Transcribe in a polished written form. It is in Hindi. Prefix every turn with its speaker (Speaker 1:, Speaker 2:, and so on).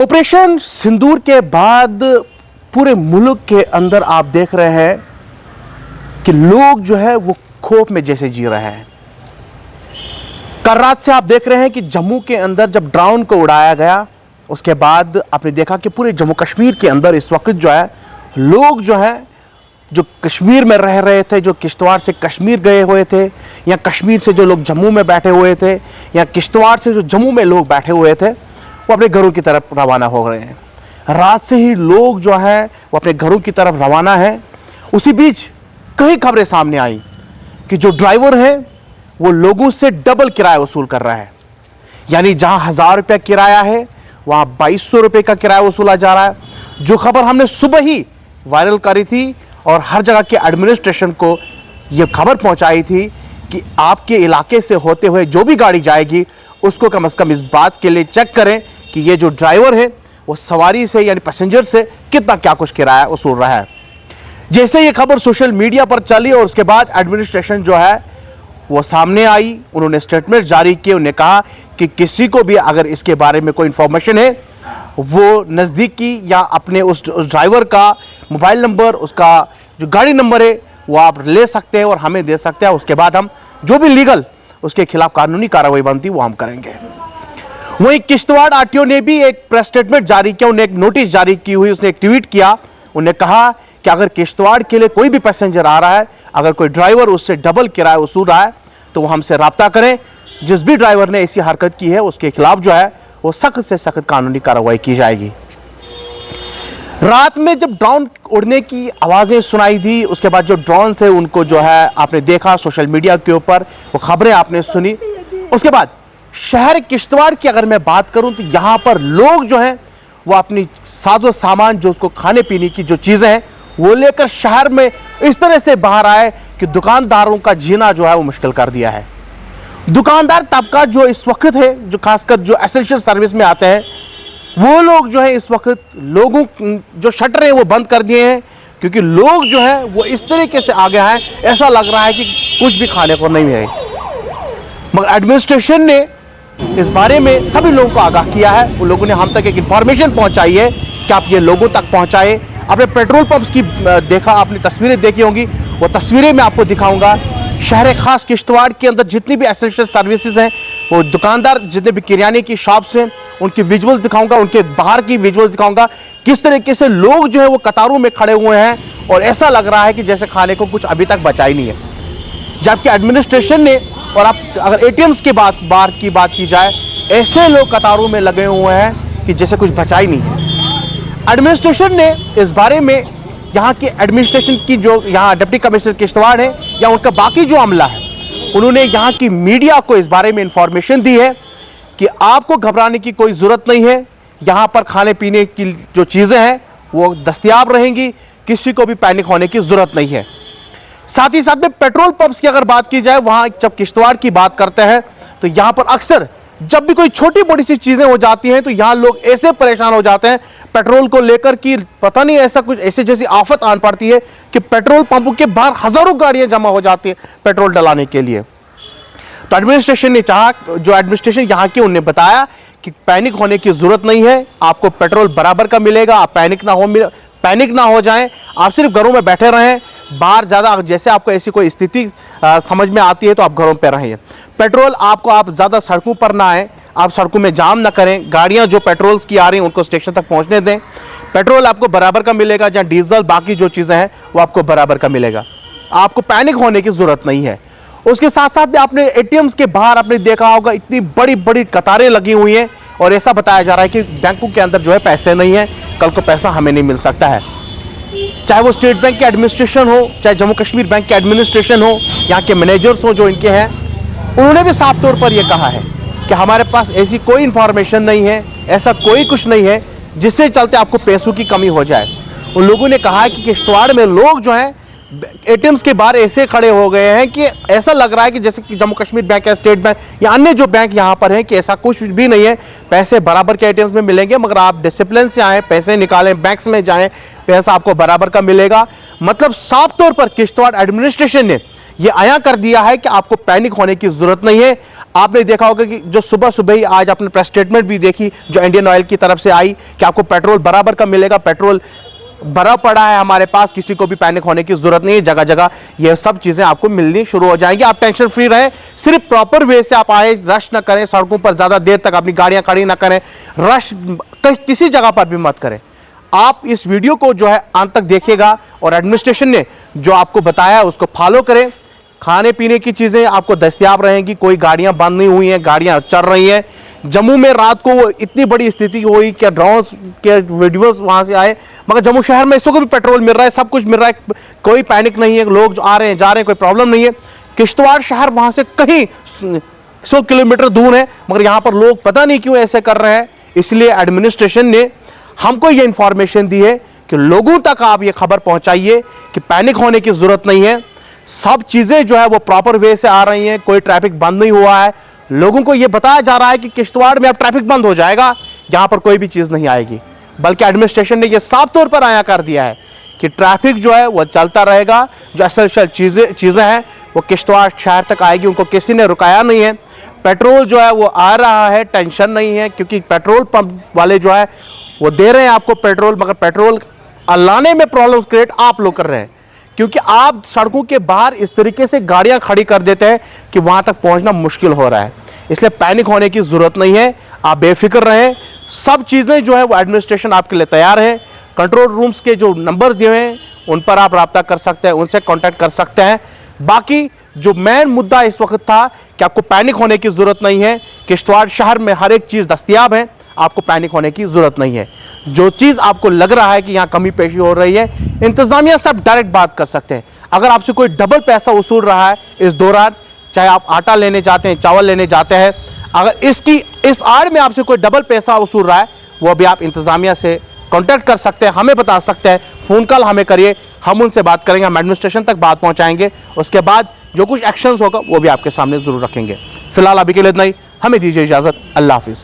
Speaker 1: ऑपरेशन सिंदूर के बाद पूरे मुल्क के अंदर आप देख रहे हैं कि लोग जो है वो खौफ में जैसे जी रहे हैं। कल रात से आप देख रहे हैं कि जम्मू के अंदर जब ड्रोन को उड़ाया गया उसके बाद आपने देखा कि पूरे जम्मू कश्मीर के अंदर इस वक्त जो है लोग जो है जो कश्मीर में रह रहे थे, जो किश्तवाड़ से कश्मीर गए हुए थे या कश्मीर से जो लोग जम्मू में बैठे हुए थे या किश्तवाड़ से जो जम्मू में लोग बैठे हुए थे वो अपने घरों की तरफ रवाना हो रहे हैं। रात से ही लोग जो है वो अपने घरों की तरफ रवाना है। उसी बीच कई खबरें सामने आई कि जो ड्राइवर है वो लोगों से डबल किराया वसूल कर रहा है, यानी जहां 1000 रुपया किराया है वहां 2200 रुपये का किराया वसूला जा रहा है। जो खबर हमने सुबह ही वायरल करी थी और हर जगह के एडमिनिस्ट्रेशन को यह खबर पहुंचाई थी कि आपके इलाके से होते हुए जो भी गाड़ी जाएगी उसको कम से कम इस बात के लिए चेक करें कि ये जो ड्राइवर है वो सवारी से यानी पैसेंजर से कितना क्या कुछ किराया वसूल रहा है। जैसे ये खबर सोशल मीडिया पर चली और उसके बाद एडमिनिस्ट्रेशन जो है वो सामने आई, उन्होंने स्टेटमेंट जारी किए। उन्होंने कहा कि किसी को भी अगर इसके बारे में कोई इंफॉर्मेशन है वो नज़दीकी या अपने उस ड्राइवर का मोबाइल नंबर, उसका जो गाड़ी नंबर है वो आप ले सकते हैं और हमें दे सकते हैं। उसके बाद हम जो भी लीगल उसके खिलाफ कानूनी कार्रवाई बनती वो हम करेंगे। वहीं किश्तवाड़ आरटीओ ने भी एक प्रेस स्टेटमेंट जारी किया, उन्हें एक नोटिस जारी की हुई, उसने एक ट्वीट किया। उन्हें कहा कि अगर किश्तवाड़ के लिए कोई भी पैसेंजर आ रहा है, अगर कोई ड्राइवर उससे डबल किराया वसूल रहा है तो वो हमसे रब्ता करें। जिस भी ड्राइवर ने ऐसी हरकत की है उसके खिलाफ जो है वो सख्त से सख्त कानूनी कार्रवाई की जाएगी। रात में जब ड्रोन उड़ने की आवाजें सुनाई दी उसके बाद जो ड्रोन थे उनको जो है आपने देखा सोशल मीडिया के ऊपर, वो खबरें आपने सुनी। उसके बाद शहर किश्तवाड़ की अगर मैं बात करूं तो यहां पर लोग जो हैं वो अपनी साजो सामान, जो उसको खाने पीने की जो चीजें हैं वो लेकर शहर में इस तरह से बाहर आए कि दुकानदारों का जीना जो है वो मुश्किल कर दिया है। दुकानदार तबका जो इस वक्त है, जो खासकर जो एसेंशियल सर्विस में आते हैं, वो लोग जो है इस वक्त लोगों जो शटर है वो बंद कर दिए हैं, क्योंकि लोग जो है वो इस तरीके से आ गया है, ऐसा लग रहा है कि कुछ भी खाने को नहीं है। मगर एडमिनिस्ट्रेशन ने इस बारे में सभी लोगों को आगाह किया है। उन लोगों ने हम तक एक इंफॉर्मेशन पहुंचाई है कि आप ये लोगों तक पहुंचाए। आपने पेट्रोल पंप्स की देखा, आपने तस्वीरें देखी होंगी, वो तस्वीरें मैं आपको दिखाऊंगा। शहर खास किश्तवाड़ के अंदर जितनी भी एसेंशियल सर्विसेज हैं, वो दुकानदार जितने भी किराने की शॉप्स हैं उनकी विजुअल दिखाऊंगा, उनके बाहर की विजुअल दिखाऊंगा, किस तरीके से लोग जो है वो कतारों में खड़े हुए हैं और ऐसा लग रहा है कि जैसे खाने को कुछ अभी तक बचा ही नहीं है। जबकि एडमिनिस्ट्रेशन ने, और आप अगर एटीएम्स के बार की बात की जाए, ऐसे लोग कतारों में लगे हुए हैं कि जैसे कुछ बचा ही नहीं है। एडमिनिस्ट्रेशन ने इस बारे में यहाँ की एडमिनिस्ट्रेशन की जो यहाँ डिप्टी कमिश्नर किश्तवाड़ है या उनका बाकी जो अमला है, उन्होंने यहाँ की मीडिया को इस बारे में इंफॉर्मेशन दी है कि आपको घबराने की कोई जरूरत नहीं है, यहाँ पर खाने पीने की जो चीजें हैं वो दस्तयाब रहेंगी, किसी को भी पैनिक होने की जरूरत नहीं है। साथ ही साथ में पेट्रोल पंप्स की अगर बात की जाए, वहां जब किश्तवाड़ की बात करते हैं तो यहां पर अक्सर जब भी कोई छोटी मोटी सी चीजें हो जाती हैं तो यहां लोग ऐसे परेशान हो जाते हैं पेट्रोल को लेकर कि पता नहीं ऐसा कुछ ऐसे जैसी आफत आन पड़ती है कि पेट्रोल पंपों के बाहर हजारों गाड़ियां जमा हो जाती है पेट्रोल डलाने के लिए। तो एडमिनिस्ट्रेशन ने चाहा, जो एडमिनिस्ट्रेशन यहाँ की, उन्हें बताया कि पैनिक होने की जरूरत नहीं है, आपको पेट्रोल बराबर का मिलेगा, आप पैनिक ना हो जाएं, आप सिर्फ घरों में बैठे रहें, बाहर ज़्यादा जैसे आपको ऐसी कोई स्थिति समझ में आती है तो आप घरों पे रहें। पेट्रोल आपको, आप ज़्यादा सड़कों पर ना आए, आप सड़कों में जाम ना करें, गाड़ियां जो पेट्रोल्स की आ रही हैं उनको स्टेशन तक पहुंचने दें। पेट्रोल आपको बराबर का मिलेगा, जहाँ डीजल बाकी जो चीज़ें हैं वो आपको बराबर का मिलेगा, आपको पैनिक होने की ज़रूरत नहीं है। उसके साथ साथ में आपने एटीएम्स के बाहर आपने देखा होगा इतनी बड़ी बड़ी कतारें लगी हुई हैं और ऐसा बताया जा रहा है कि बैंकों के अंदर जो है पैसे नहीं है, कल को पैसा हमें नहीं मिल सकता है। चाहे वो स्टेट बैंक के एडमिनिस्ट्रेशन हो, चाहे जम्मू कश्मीर बैंक के एडमिनिस्ट्रेशन हो, यहाँ के मैनेजर्स हो जो इनके हैं, उन्होंने भी साफ तौर पर यह कहा है कि हमारे पास ऐसी कोई इंफॉर्मेशन नहीं है, ऐसा कोई कुछ नहीं है जिससे चलते आपको पैसों की कमी हो जाए। उन लोगों ने कहा है कि किश्तवाड़ में लोग जो हैं एटीएम्स के बाहर ऐसे खड़े हो गए हैं कि ऐसा लग रहा है कि जैसे कि जम्मू कश्मीर बैंक या स्टेट बैंक या अन्य जो बैंक यहाँ पर हैं कि ऐसा कुछ भी नहीं है, पैसे बराबर के एटीएम्स में मिलेंगे, मगर आप डिसिप्लिन से आए, पैसे निकालें, बैंक्स में जाएं, पैसा आपको बराबर का मिलेगा। मतलब साफ तौर पर किश्तवाड़ एडमिनिस्ट्रेशन ने ये आया कर दिया है कि आपको पैनिक होने की जरूरत नहीं है। आपने देखा होगा कि जो सुबह सुबह ही आज आपने प्रेस स्टेटमेंट भी देखी जो इंडियन ऑयल की तरफ से आई कि आपको पेट्रोल बराबर का मिलेगा, पेट्रोल भरा पड़ा है हमारे पास, किसी को भी पैनिक होने की जरूरत नहीं है, जगह जगह ये सब चीजें आपको मिलनी शुरू हो जाएंगी। आप टेंशन फ्री रहें, सिर्फ प्रॉपर वे से आप आए, रश ना करें, सड़कों पर ज्यादा देर तक अपनी गाड़ियां खड़ी ना करें, रश किसी जगह पर भी मत करें। आप इस वीडियो को जो है अंत तक देखिएगा और एडमिनिस्ट्रेशन ने जो आपको बताया उसको फॉलो करें। खाने पीने की चीजें आपको दस्तयाब रहेंगी, कोई गाड़ियां बंद नहीं हुई हैं, गाड़ियां चल रही हैं। जम्मू में रात को इतनी बड़ी स्थिति हुई कि ड्रोन के वीडियोस वहां से आए, मगर जम्मू शहर में इसको भी पेट्रोल मिल रहा है, सब कुछ मिल रहा है, कोई पैनिक नहीं है, लोग जो आ रहे हैं जा रहे हैं, कोई प्रॉब्लम नहीं है। किश्तवाड़ शहर वहां से कहीं 100 किलोमीटर दूर है, मगर यहां पर लोग पता नहीं क्यों ऐसे कर रहे हैं। इसलिए एडमिनिस्ट्रेशन ने हमको यह इंफॉर्मेशन दी है कि लोगों तक आप ये खबर पहुंचाइए कि पैनिक होने की जरूरत नहीं है, सब चीजें जो है वो प्रॉपर वे से आ रही हैं, कोई ट्रैफिक बंद नहीं हुआ है। लोगों को यह बताया जा रहा है कि किश्तवाड़ में अब ट्रैफिक बंद हो जाएगा, यहां पर कोई भी चीज नहीं आएगी, बल्कि एडमिनिस्ट्रेशन ने यह साफ तौर पर आया कर दिया है कि ट्रैफिक जो है वो चलता रहेगा। जो असल चीजें हैं वो किश्तवाड़ शहर तक आएगी, उनको किसी ने रुकाया नहीं है। पेट्रोल जो है वो आ रहा है, टेंशन नहीं है, क्योंकि पेट्रोल पंप वाले जो है वो दे रहे हैं आपको पेट्रोल, मगर पेट्रोल लाने में प्रॉब्लम क्रिएट आप लोग कर रहे हैं, क्योंकि आप सड़कों के बाहर इस तरीके से गाड़ियां खड़ी कर देते हैं कि वहां तक पहुंचना मुश्किल हो रहा है। इसलिए पैनिक होने की जरूरत नहीं है, आप बेफिक्र रहें। सब चीजें जो है वो एडमिनिस्ट्रेशन आपके लिए तैयार है। कंट्रोल रूम्स के जो नंबर्स दिए हैं उन पर आप राब्ता कर सकते हैं, उनसे कांटेक्ट कर सकते हैं। बाकी जो मेन मुद्दा इस वक्त था कि आपको पैनिक होने की जरूरत नहीं है, किश्तवाड़ शहर में हर एक चीज दस्तयाब है, आपको पैनिक होने की जरूरत नहीं है। जो चीज आपको लग रहा है कि यहां कमी पेशी हो रही है, इंतजामिया से आप डायरेक्ट बात कर सकते हैं। अगर आपसे कोई डबल पैसा वसूल रहा है इस दौरान, चाहे आप आटा लेने जाते हैं, चावल लेने जाते हैं, अगर इस आड़ में आपसे कोई डबल पैसा वसूल रहा है, वो भी आप इंतजामिया से कांटेक्ट कर सकते हैं, हमें बता सकते हैं, फोन कॉल हमें करिए, हम उनसे बात करेंगे, हम एडमिनिस्ट्रेशन तक बात पहुंचाएंगे। उसके बाद जो कुछ एक्शंस होगा वो भी आपके सामने जरूर रखेंगे। फिलहाल अभी के लिए इतना ही, हमें दीजिए इजाजत। अल्लाह हाफिज।